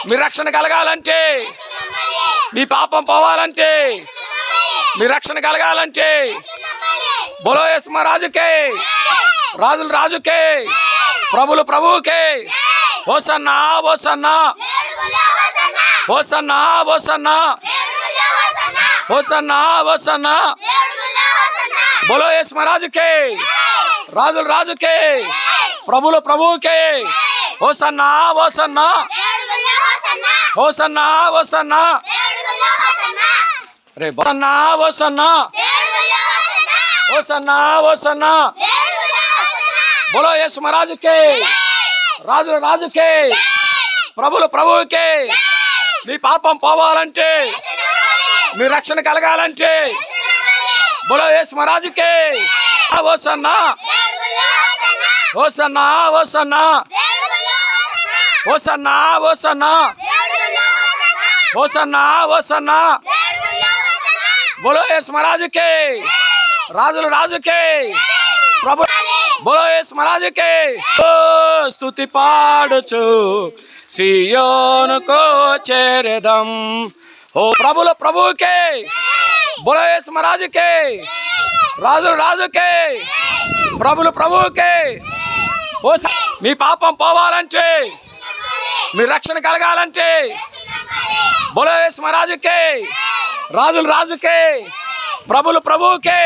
మీ రక్షణ కలగాలంటే, మీ పాపం పోవాలంటే, మీ రక్షణ కలగాలంటే బోలో యేసు రాజుకే, రాజుల రాజుకే, ప్రభుల ప్రభువుకే హోసన్నా హోసన్నా హోసన్నా హోసన్నా హోసన్నా హోసన్నా బోలో యేసు రాజుకే, రాజుల రాజుకే, ప్రభుల ప్రభువుకే హోసన్నా హోసన్నా హోసన్నా హోసన్నా రే హోసన్నా హోసన్నా హోసన్నా హోసన్నా బోలో యేసు రాజుకే, రాజుల రాజుకే, ప్రభుల ప్రభువుకే మీ పాపం పోవాలంటే, మీ రక్షణ కలగాలంటే బోలో యేసు రాజుకే హోసన్నా హోసన్నా హోసన్నా హోసన్నా హోసన్నా హోసన్నా హోసన్నా బోలో యేసు రాజుకే, రాజుల రాజుకే, ప్రభు బోలో యేసు రాజుకే స్తుతి పాడుచు సియోనుకు చేరెదం. ఓ ప్రభుల ప్రభువుకే, బోలో యేసు రాజుకే, రాజుల రాజుకే, ప్రభుల ప్రభువుకే మీ పాపం పోవాలంటే, మీ రక్షణ కలగాలంటే బోలో యేసు రాజుకే, రాజుల రాజుకే, ప్రభుల ప్రభువుకే